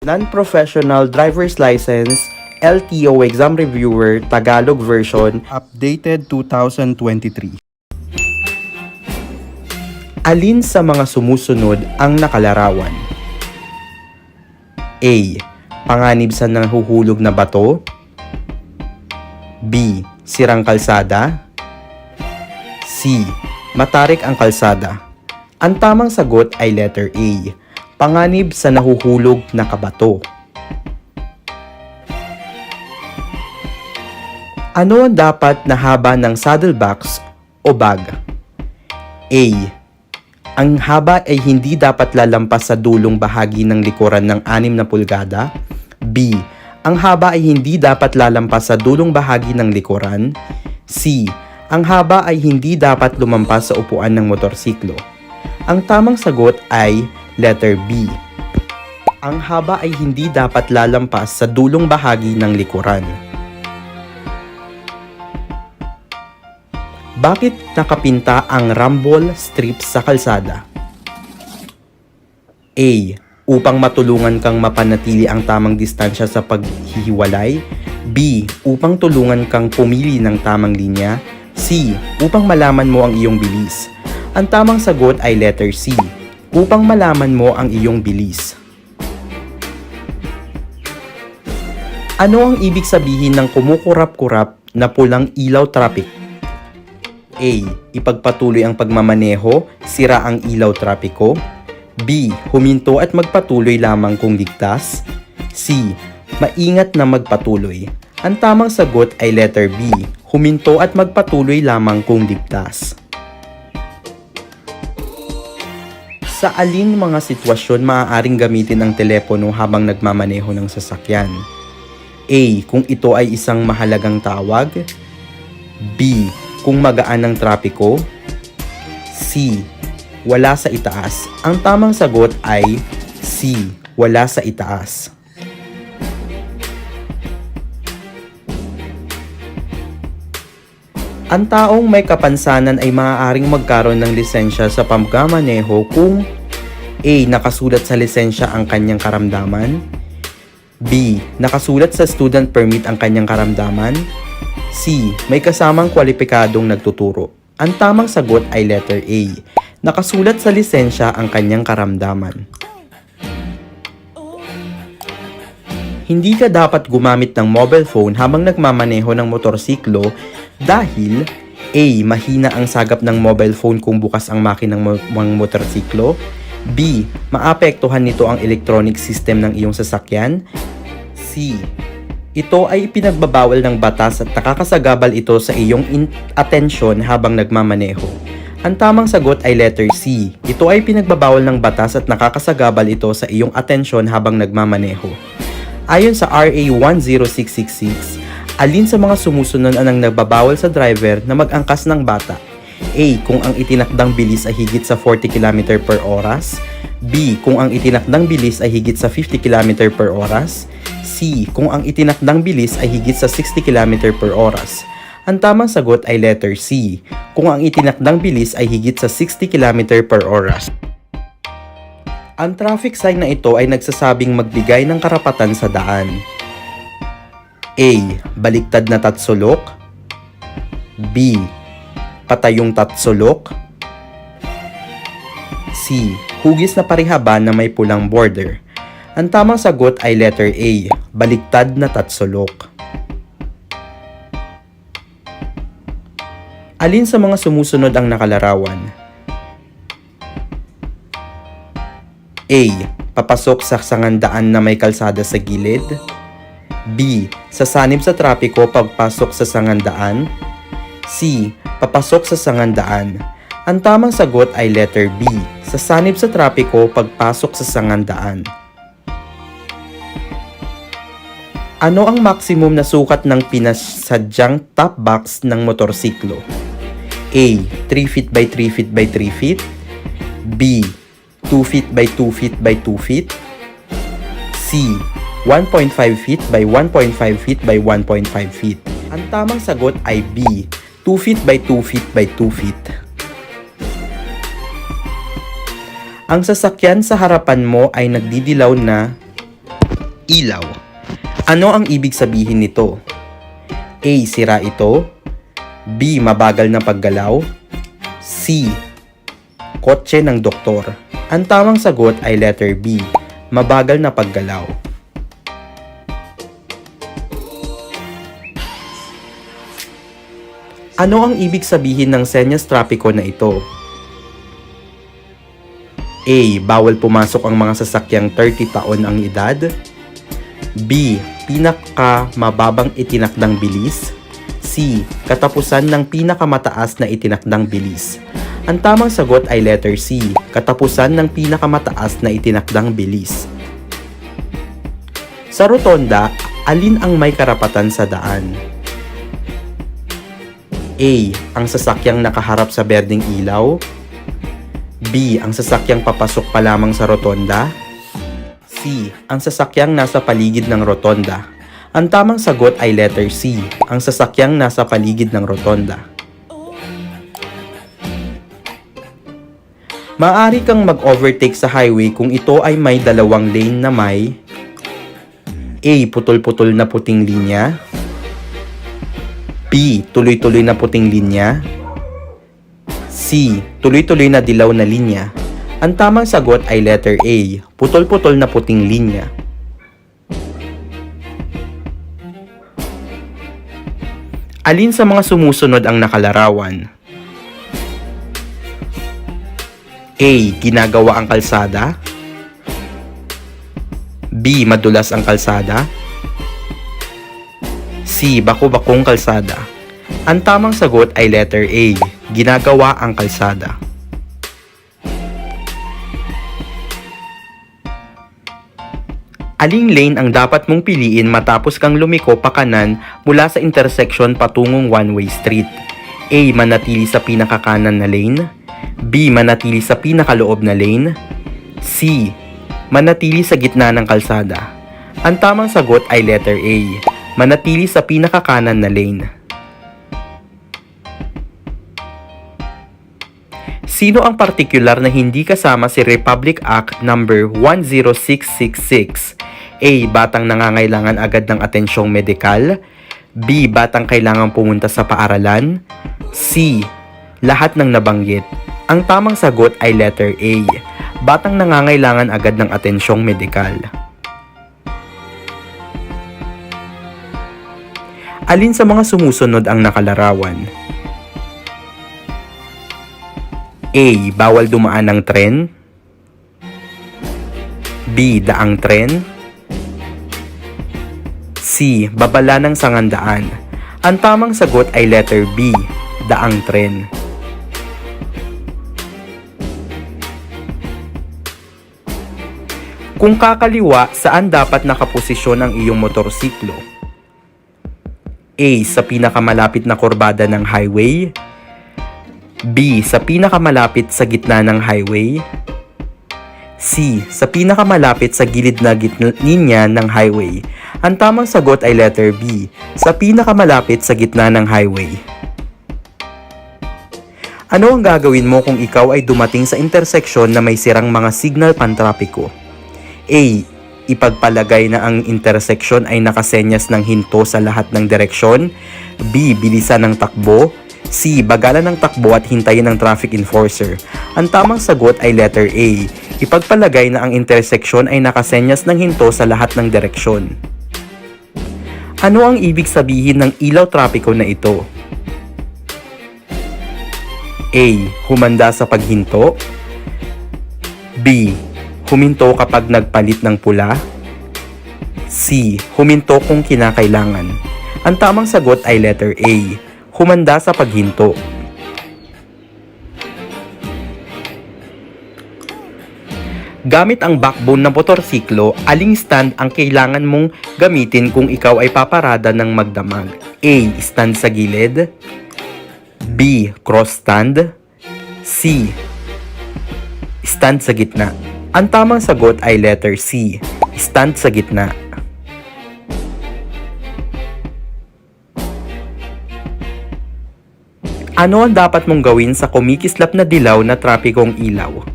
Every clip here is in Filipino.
Non-Professional Driver's License LTO Exam Reviewer Tagalog version updated 2023. Alin sa mga sumusunod ang nakalarawan? A. Panganib sa nahuhulog na bato. B. Sirang kalsada. C. Matarik ang kalsada. Ang tamang sagot ay letter A. Panganib sa nahuhulog na kabato. Ano ang dapat na haba ng saddlebags o bag? A. Ang haba ay hindi dapat lalampas sa dulong bahagi ng likuran ng 6 na pulgada. B. Ang haba ay hindi dapat lalampas sa dulong bahagi ng likuran. C. Ang haba ay hindi dapat lumampas sa upuan ng motorsiklo. Ang tamang sagot ay letter B. Ang haba ay hindi dapat lalampas sa dulong bahagi ng likuran. Bakit nakapinta ang rumble strips sa kalsada? A. Upang matulungan kang mapanatili ang tamang distansya sa paghihiwalay. B. Upang tulungan kang pumili ng tamang linya. C. Upang malaman mo ang iyong bilis. Ang tamang sagot ay letter C. Upang malaman mo ang iyong bilis. Ano ang ibig sabihin ng kumukurap-kurap na pulang ilaw traffic? A. Ipagpatuloy ang pagmamaneho, sira ang ilaw trapiko. B. Huminto at magpatuloy lamang kung ligtas. C. Maingat na magpatuloy. Ang tamang sagot ay letter B. Huminto at magpatuloy lamang kung ligtas. Sa alin mga sitwasyon maaaring gamitin ang telepono habang nagmamaneho ng sasakyan? A. Kung ito ay isang mahalagang tawag. B. Kung magaan ang trapiko. C. Wala sa itaas. Ang tamang sagot ay C. Wala sa itaas. Ang taong may kapansanan ay maaaring magkaroon ng lisensya sa pagmamaneho kung A. Nakasulat sa lisensya ang kanyang karamdaman. B. Nakasulat sa student permit ang kanyang karamdaman. C. May kasamang kwalipikadong nagtuturo. Ang tamang sagot ay letter A. Nakasulat sa lisensya ang kanyang karamdaman. Hindi ka dapat gumamit ng mobile phone habang nagmamaneho ng motorsiklo dahil A. Mahina ang sagap ng mobile phone kung bukas ang makinang motorsiklo. B. Maapektuhan nito ang electronic system ng iyong sasakyan. C. Ito ay pinagbabawal ng batas at nakakasagabal ito sa iyong atensyon habang nagmamaneho. Ang tamang sagot ay letter C. Ito ay pinagbabawal ng batas at nakakasagabal ito sa iyong atensyon habang nagmamaneho. Ayon sa RA 10666, alin sa mga sumusunod ang nagbabawal sa driver na mag-angkas ng bata? A. Kung ang itinakdang bilis ay higit sa 40 km per oras. B. Kung ang itinakdang bilis ay higit sa 50 km per oras. C. Kung ang itinakdang bilis ay higit sa 60 km per oras. Ang tamang sagot ay letter C. Kung ang itinakdang bilis ay higit sa 60 km per oras. Ang traffic sign na ito ay nagsasabing magbigay ng karapatan sa daan. A. Baliktad na tatsulok. B. Patayong tatsulok. C. Hugis na parihaban na may pulang border. Ang tamang sagot ay letter A. Baliktad na tatsulok. Alin sa mga sumusunod ang nakalarawan? A. Papasok sa sangandaan na may kalsada sa gilid. B. Sasanib sa trapiko pagpasok sa sangandaan. C. Papasok sa sangandaan. Ang tamang sagot ay letter B. Sasanib sa trapiko pagpasok sa sangandaan. Ano ang maximum na sukat ng pinasadyang top box ng motorsiklo? A. 3 feet by 3 feet by 3 feet. B. 2 feet by 2 feet by 2 feet. C. 1.5 feet by 1.5 feet by 1.5 feet. Ang tamang sagot ay B. 2 feet by 2 feet by 2 feet. Ang sasakyan sa harapan mo ay nagdidilaw na ilaw. Ano ang ibig sabihin nito? A. Sira ito. B. Mabagal na paggalaw. C. Kotse ng doktor. Ang tamang sagot ay letter B. Mabagal na paggalaw. Ano ang ibig sabihin ng senyas trapiko na ito? A. Bawal pumasok ang mga sasakyang 30 taon ang edad. B. Pinakamababang itinakdang bilis. C. Katapusan ng pinakamataas na itinakdang bilis. Ang tamang sagot ay letter C. Katapusan ng pinakamataas na itinakdang bilis. Sa rotonda, alin ang may karapatan sa daan? A. Ang sasakyang nakaharap sa berdeng ilaw. B. Ang sasakyang papasok pa lamang sa rotonda. C. Ang sasakyang nasa paligid ng rotonda. Ang tamang sagot ay letter C. Ang sasakyang nasa paligid ng rotonda. Maaari kang mag-overtake sa highway kung ito ay may dalawang lane na may A. Putol-putol na puting linya. B. Tuloy-tuloy na puting linya. C. Tuloy-tuloy na dilaw na linya. Ang tamang sagot ay letter A. Putol-putol na puting linya. Alin sa mga sumusunod ang nakalarawan? A. Ginagawa ang kalsada. B. Madulas ang kalsada. C. Bako-bakong kalsada. Ang tamang sagot ay letter A. Ginagawa ang kalsada. Aling lane ang dapat mong piliin matapos kang lumiko pa kanan mula sa intersection patungong one-way street? A. Manatili sa pinakakanan na lane. B. Manatili sa pinakaloob na lane. C. Manatili sa gitna ng kalsada. Ang tamang sagot ay letter A. Manatili sa pinakakanan na lane. Sino ang partikular na hindi kasama si Republic Act No. 10666? A. Batang nangangailangan agad ng atensyong medikal. B. Batang kailangang pumunta sa paaralan. C. Lahat ng nabanggit. Ang tamang sagot ay letter A. Batang nangangailangan agad ng atensyong medikal. Alin sa mga sumusunod ang nakalarawan? A. Bawal dumaan ng tren. B. Daang tren. C. Babala ng sangandaan. Ang tamang sagot ay letter B. Daang tren. Kung kakaliwa, saan dapat nakaposisyon ang iyong motorsiklo? A. Sa pinakamalapit na kurbada ng highway. B. Sa pinakamalapit sa gitna ng highway. C. Sa pinakamalapit sa gilid na linya ng highway. Ang tamang sagot ay letter B. Sa pinakamalapit sa gitna ng highway. Ano ang gagawin mo kung ikaw ay dumating sa interseksyon na may sirang mga signal pantrapiko? A. Ipagpalagay na ang interseksyon ay nakasenyas ng hinto sa lahat ng direksyon. B. Bilisan ng takbo. C. Bagalan ng takbo at hintayin ng traffic enforcer. Ang tamang sagot ay letter A. Ipagpalagay na ang interseksyon ay nakasenyas ng hinto sa lahat ng direksyon. Ano ang ibig sabihin ng ilaw trapiko na ito? A. Humanda sa paghinto. B. Huminto kapag nagpalit ng pula. C. Huminto kung kinakailangan. Ang tamang sagot ay letter A. Humanda sa paghinto. Gamit ang backbone ng motorsiklo, aling stand ang kailangan mong gamitin kung ikaw ay paparada ng magdamag? A. Stand sa gilid. B. Cross stand. C. Stand sa gitna. Ang tamang sagot ay letter C. Stand sa gitna. Ano ang dapat mong gawin sa kumikislap na dilaw na trapikong ilaw?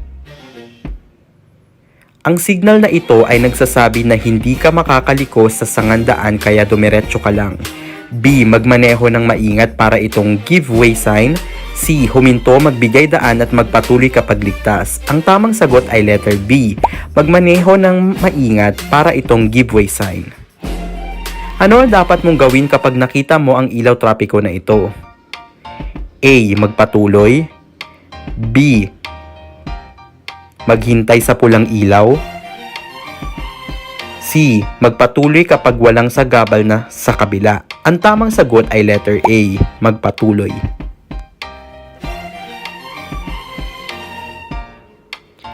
Ang signal na ito ay nagsasabi na hindi ka makakaliko sa sangandaan kaya dumiretso ka lang. B. Magmaneho ng maingat para itong give way sign. C. Huminto, magbigay daan at magpatuloy kapag ligtas. Ang tamang sagot ay letter B. Magmaneho ng maingat para itong give way sign. Ano ang dapat mong gawin kapag nakita mo ang ilaw trapiko na ito? A. Magpatuloy. B. Maghintay sa pulang ilaw. C. Magpatuloy kapag walang sagabal na sa kabila. Ang tamang sagot ay letter A. Magpatuloy.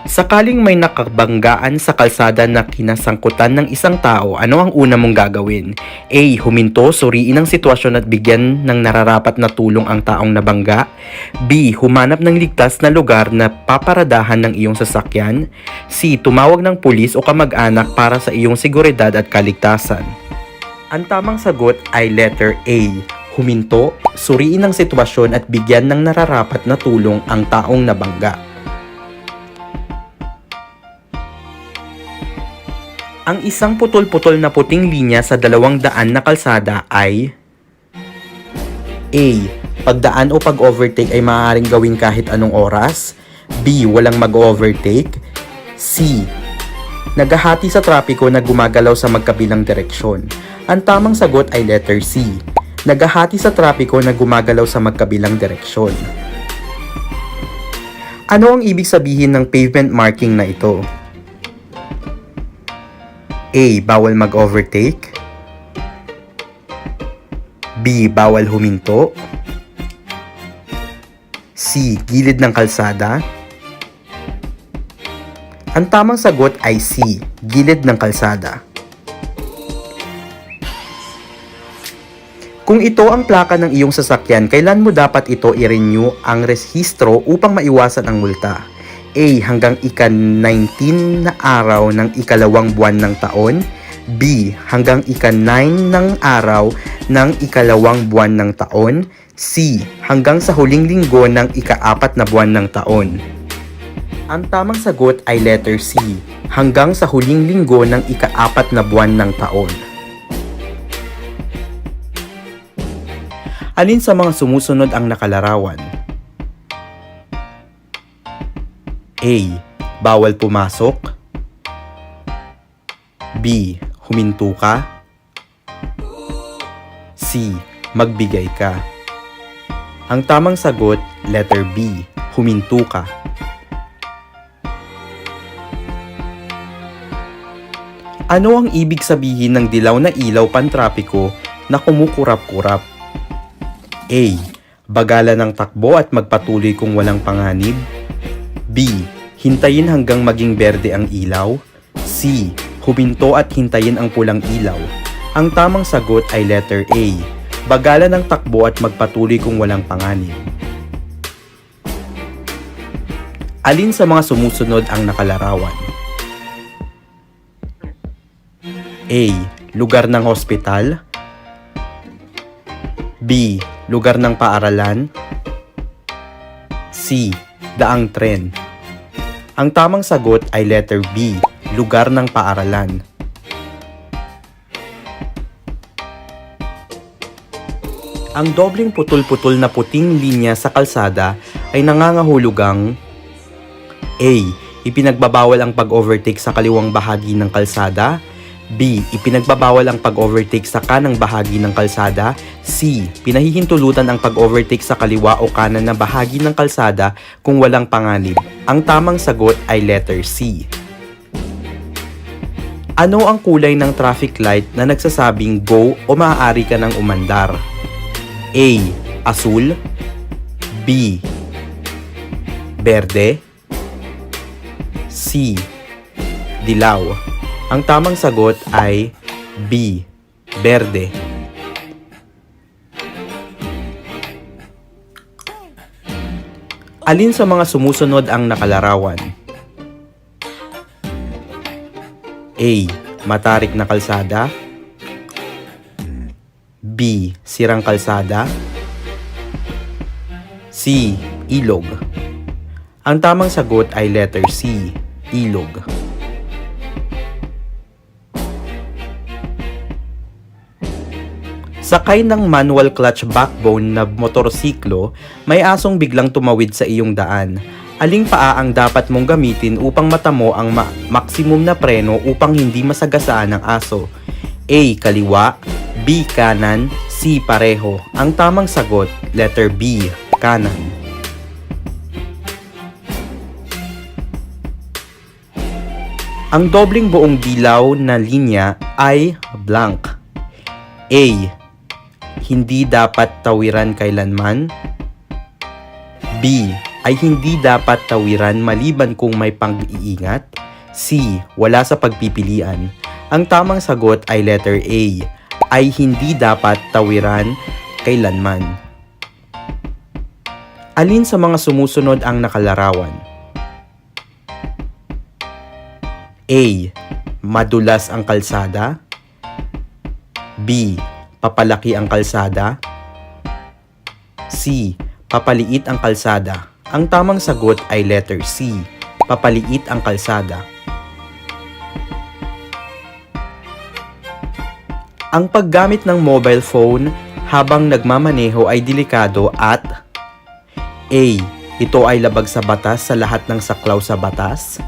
Sakaling may nakabanggaan sa kalsada na kinasangkutan ng isang tao, ano ang una mong gagawin? A. Huminto, suriin ang sitwasyon at bigyan ng nararapat na tulong ang taong nabangga. B. Humanap ng ligtas na lugar na paparadahan ng iyong sasakyan. C. Tumawag ng pulis o kamag-anak para sa iyong seguridad at kaligtasan. Ang tamang sagot ay letter A. Huminto, suriin ang sitwasyon at bigyan ng nararapat na tulong ang taong nabangga. Ang isang putol-putol na puting linya sa 200 na kalsada ay A. Pagdaan o pag-overtake ay maaaring gawin kahit anong oras. B. Walang mag-overtake. C. Naghahati sa trapiko na gumagalaw sa magkabilang direksyon. Ang tamang sagot ay letter C. Naghahati sa trapiko na gumagalaw sa magkabilang direksyon. Ano ang ibig sabihin ng pavement marking na ito? A. Bawal mag-overtake. B. Bawal huminto. C. Gilid ng kalsada. Ang tamang sagot ay C. Gilid ng kalsada. Kung ito ang plaka ng iyong sasakyan, kailan mo dapat ito i-renew ang rehistro upang maiwasan ang multa? A. Hanggang ika-19 na araw ng ikalawang buwan ng taon. B. Hanggang ika-9 ng araw ng ikalawang buwan ng taon. C. Hanggang sa huling linggo ng ika-4 na buwan ng taon. Ang tamang sagot ay letter C. Hanggang sa huling linggo ng ika-4 na buwan ng taon. Alin sa mga sumusunod ang nakalarawan? A. Bawal pumasok. B. Huminto ka. C. Magbigay ka. Ang tamang sagot, letter B. Huminto ka. Ano ang ibig sabihin ng dilaw na ilaw pantrapiko na kumukurap-kurap? A. Bagalan ng takbo at magpatuloy kung walang panganib. B. Hintayin hanggang maging berde ang ilaw. C. Huminto at hintayin ang pulang ilaw. Ang tamang sagot ay letter A. Bagalan ng takbo at magpatuloy kung walang panganib. Alin sa mga sumusunod ang nakalarawan? A. Lugar ng hospital. B. Lugar ng paaralan. C. Daang tren. Ang tamang sagot ay letter B. Lugar ng paaralan. Ang dobleng putol-putol na puting linya sa kalsada ay nangangahulugang A. Ipinagbabawal ang pag-overtake sa kaliwang bahagi ng kalsada. B. Ipinagbabawal ang pag-overtake sa kanang bahagi ng kalsada. C. Pinahihintulutan ang pag-overtake sa kaliwa o kanan na bahagi ng kalsada kung walang panganib. Ang tamang sagot ay letter C. Ano ang kulay ng traffic light na nagsasabing go o maaari ka ng umandar? A. Asul. B. Berde. C. Dilaw. Ang tamang sagot ay B. Berde. Alin sa mga sumusunod ang nakalarawan? A. Matarik na kalsada. B. Sirang kalsada. C. Ilog. Ang tamang sagot ay letter C. Ilog. Sakay ng manual clutch backbone na motorsiklo, may asong biglang tumawid sa iyong daan. Aling paa ang dapat mong gamitin upang matamo ang maximum na preno upang hindi masagasaan ng aso? A. Kaliwa, B. Kanan, C. Pareho. Ang tamang sagot, letter B. Kanan. Ang dobleng buong dilaw na linya ay blank. A. Hindi dapat tawiran kailanman. B. Ay hindi dapat tawiran maliban kung may pang-iingat. C. Wala sa pagpipilian. Ang tamang sagot ay letter A. Ay hindi dapat tawiran kailanman. Alin sa mga sumusunod ang nakalarawan? A. Madulas ang kalsada. B. Papalaki ang kalsada. C. Papaliit ang kalsada. Ang tamang sagot ay letter C. Papaliit ang kalsada. Ang paggamit ng mobile phone habang nagmamaneho ay delikado at A. Ito ay labag sa batas sa lahat ng saklaw sa batas.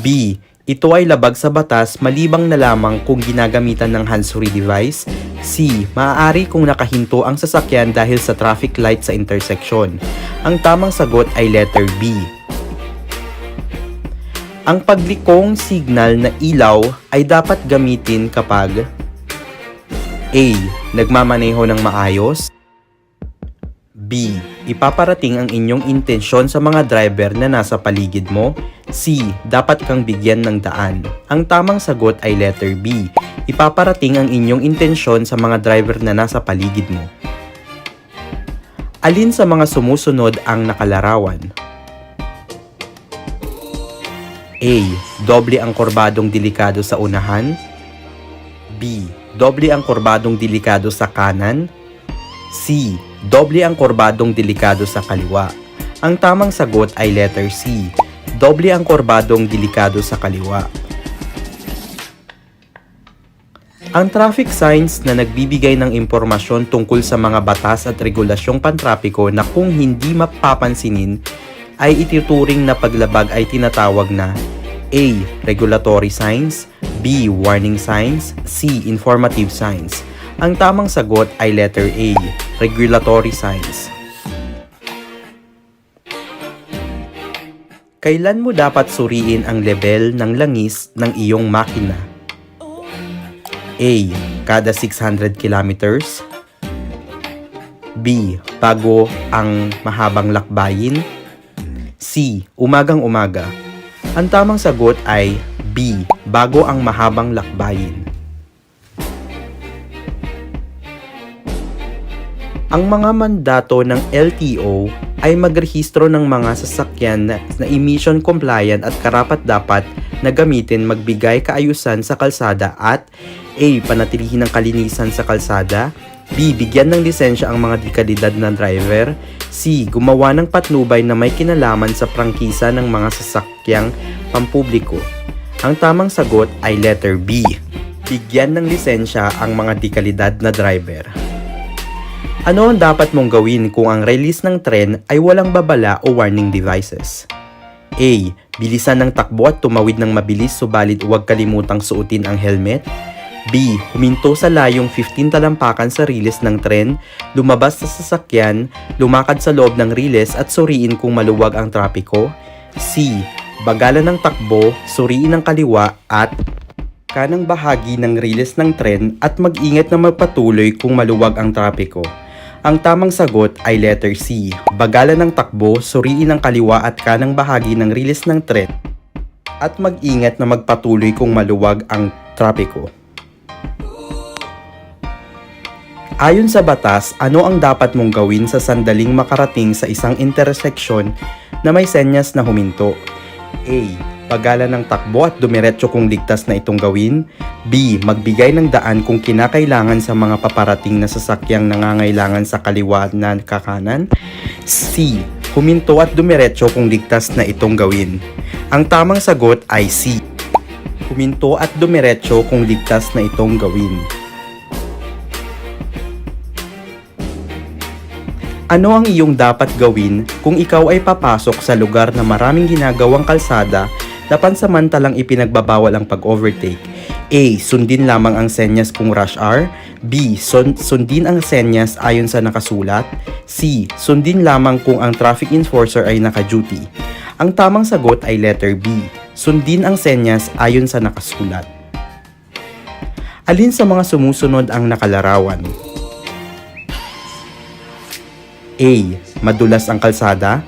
B. Ito ay labag sa batas malibang na lamang kung ginagamitan ng hands-free device. C. Maaari kung nakahinto ang sasakyan dahil sa traffic light sa intersection. Ang tamang sagot ay letter B. Ang paglikong signal na ilaw ay dapat gamitin kapag A. Nagmamaneho ng maayos. B. Ipaparating ang inyong intensyon sa mga driver na nasa paligid mo. C. Dapat kang bigyan ng daan. Ang tamang sagot ay letter B. Ipaparating ang inyong intensyon sa mga driver na nasa paligid mo. Alin sa mga sumusunod ang nakalarawan? A. Doble ang kurbadong delikado sa unahan. B. Doble ang kurbadong delikado sa kanan. C. Doble ang kurbadong delikado sa kaliwa. Ang tamang sagot ay letter C. Doble ang kurbadong delikado sa kaliwa. Ang traffic signs na nagbibigay ng impormasyon tungkol sa mga batas at regulasyong pantrapiko na kung hindi mapapansinin ay ituturing na paglabag ay tinatawag na A. Regulatory signs, B. Warning signs, C. Informative signs. Ang tamang sagot ay letter A. Regulatory signs. Kailan mo dapat suriin ang level ng langis ng iyong makina? A. Kada 600 kilometers. B. Bago ang mahabang lakbayin. C. Umagang-umaga. Ang tamang sagot ay B. Bago ang mahabang lakbayin. Ang mga mandato ng LTO ay magrehistro ng mga sasakyan na emission compliant at karapat-dapat na gamitin magbigay kaayusan sa kalsada at A. Panatilihin ang kalinisan sa kalsada. B. Bigyan ng lisensya ang mga dekalidad na driver. C. Gumawa ng patnubay na may kinalaman sa prangkisa ng mga sasakyang pampubliko. Ang tamang sagot ay letter B. Bigyan ng lisensya ang mga dekalidad na driver. Ano ang dapat mong gawin kung ang release ng tren ay walang babala o warning devices? A. Bilisan ng takbo at tumawid ng mabilis subalit huwag kalimutang suotin ang helmet. B. Huminto sa layong 15 talampakan sa riles ng tren, lumabas sa sasakyan, lumakad sa loob ng riles at suriin kung maluwag ang trapiko. C. Bagalan ng takbo, suriin ang kaliwa at kanang bahagi ng riles ng tren at mag-ingat na magpatuloy kung maluwag ang trapiko. Ang tamang sagot ay letter C. Bagalan ng takbo, suriin ang kaliwa at kanang bahagi ng riles ng tren at mag-ingat na magpatuloy kung maluwag ang trapiko. Ayon sa batas, ano ang dapat mong gawin sa sandaling makarating sa isang interseksyon na may senyas na huminto? A. Bagalan ng takbo at dumiretso kung ligtas na itong gawin. B. Magbigay ng daan kung kinakailangan sa mga paparating na sasakyang nangangailangan sa kaliwa na kakanan. C. Huminto at dumiretso kung ligtas na itong gawin. Ang tamang sagot ay C. Huminto at dumiretso kung ligtas na itong gawin. Ano ang iyong dapat gawin kung ikaw ay papasok sa lugar na maraming ginagawang kalsada na pansamantalang ipinagbabawal ang pag-overtake? A. Sundin lamang ang senyas kung rush hour. B. Sundin ang senyas ayon sa nakasulat. C. Sundin lamang kung ang traffic enforcer ay naka-duty. Ang tamang sagot ay letter B. Sundin ang senyas ayon sa nakasulat. Alin sa mga sumusunod ang nakalarawan? A. Madulas ang kalsada.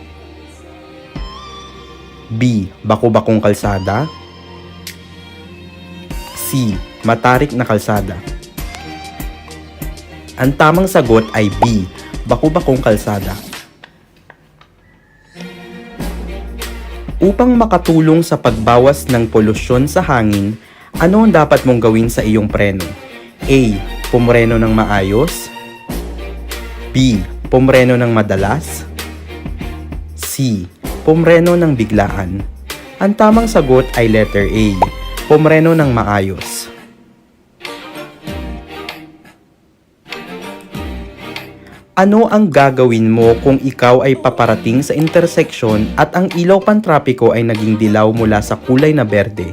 B. Bako-bakong kalsada. C. Matarik na kalsada. Ang tamang sagot ay B. Bako-bakong kalsada. Upang makatulong sa pagbawas ng polusyon sa hangin, ano ang dapat mong gawin sa iyong preno? A. Pumreno ng maayos. B. Pumreno ng madalas. C. Pumreno ng biglaan. Ang tamang sagot ay letter A. Pumreno ng maayos. Ano ang gagawin mo kung ikaw ay paparating sa interseksyon at ang ilaw pantrapiko ay naging dilaw mula sa kulay na berde?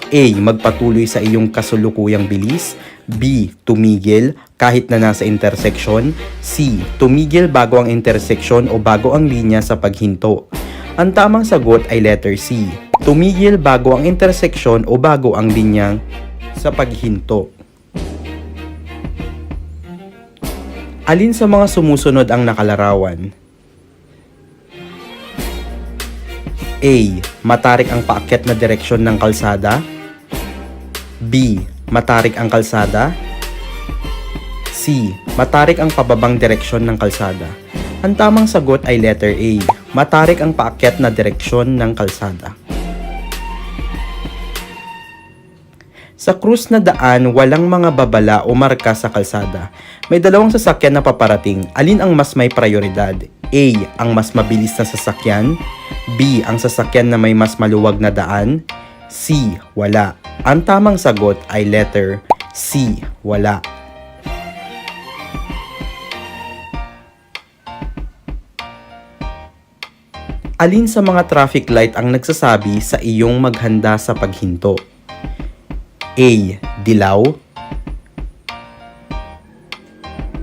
A. Magpatuloy sa iyong kasulukuyang bilis. B. Tumigil kahit na nasa interseksyon. C. Tumigil bago ang interseksyon o bago ang linya sa paghinto. Ang tamang sagot ay letter C. Tumigil bago ang interseksyon o bago ang linya sa paghinto. Alin sa mga sumusunod ang nakalarawan? A. Matarik ang paakyat na direksyon ng kalsada. B. Matarik ang kalsada. C. Matarik ang pababang direksyon ng kalsada. Ang tamang sagot ay letter A. Matarik ang paakyat na direksyon ng kalsada. Sa krus na daan, walang mga babala o marka sa kalsada. May dalawang sasakyan na paparating. Alin ang mas may prioridad? A. Ang mas mabilis na sasakyan. B. Ang sasakyan na may mas maluwag na daan. C. Wala. Ang tamang sagot ay letter C. Wala. Alin sa mga traffic light ang nagsasabi sa iyong maghanda sa paghinto? A. Dilaw.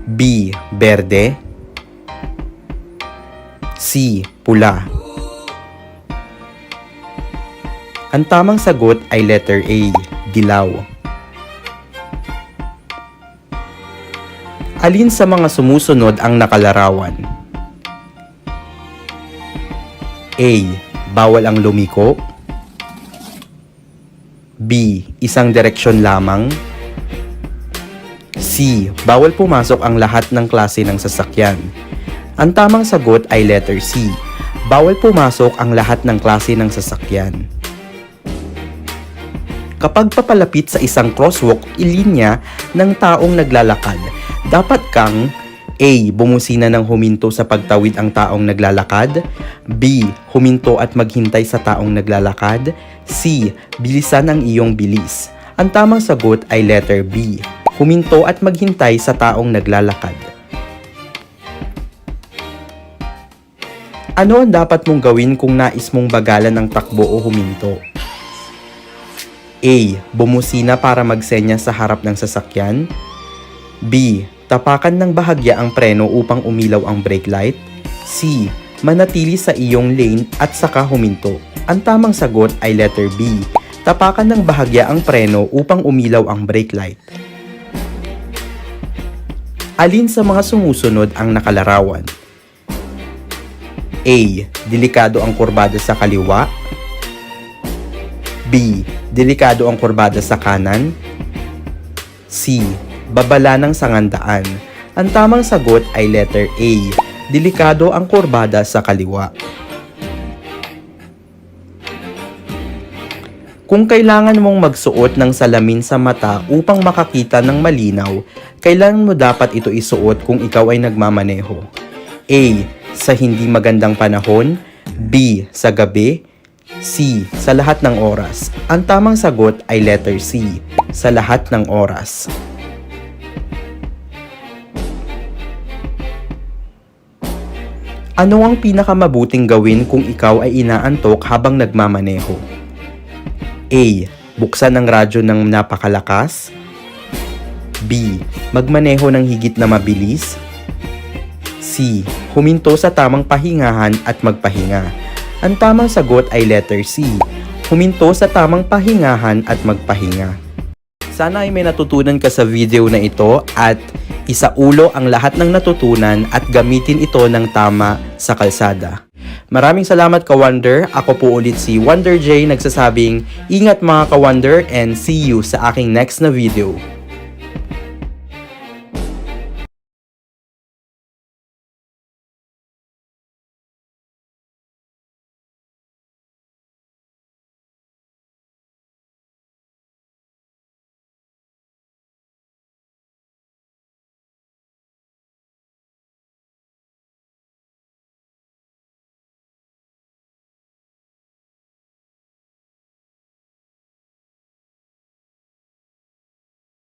B. Berde. C. Pula. Ang tamang sagot ay letter A. Dilaw. Alin sa mga sumusunod ang nakalarawan? A. Bawal ang lumiko. B. Isang direksyon lamang. C. Bawal pumasok ang lahat ng klase ng sasakyan. Ang tamang sagot ay letter C. Bawal pumasok ang lahat ng klase ng sasakyan. Kapag papalapit sa isang crosswalk, ilinya ng taong naglalakad, dapat kang A. Bumusina ng huminto sa pagtawid ang taong naglalakad. B. Huminto at maghintay sa taong naglalakad. C. Bilisan ang iyong bilis. Ang tamang sagot ay letter B. Huminto at maghintay sa taong naglalakad. Ano ang dapat mong gawin kung nais mong bagalan ng takbo o huminto? A. Bumusina para magsenya sa harap ng sasakyan. B. Tapakan ng bahagya ang preno upang umilaw ang brake light. C. Manatili sa iyong lane at saka huminto. Ang tamang sagot ay letter B. Tapakan ng bahagya ang preno upang umilaw ang brake light. Alin sa mga sumusunod ang nakalarawan? A. Delikado ang kurbada sa kaliwa. B. Delikado ang kurbada sa kanan. C. Babala ng sangandaan. Ang tamang sagot ay letter A. Delikado ang kurbada sa kaliwa. Kung kailangan mong magsuot ng salamin sa mata upang makakita ng malinaw, kailan mo dapat ito isuot kung ikaw ay nagmamaneho? A. Sa hindi magandang panahon. B. Sa gabi. C. Sa lahat ng oras. Ang tamang sagot ay letter C. Sa lahat ng oras. Ano ang pinakamabuting gawin kung ikaw ay inaantok habang nagmamaneho? A. Buksan ang radyo ng napakalakas. B. Magmaneho ng higit na mabilis. C. Huminto sa tamang pahingahan at magpahinga. Ang tamang sagot ay letter C. Huminto sa tamang pahingahan at magpahinga. Sana ay may natutunan ka sa video na ito at isaulo ang lahat ng natutunan at gamitin ito ng tama sa kalsada. Maraming salamat ka-Wonder. Ako po ulit si Wonder J nagsasabing, ingat mga ka-Wonder and see you sa aking next na video.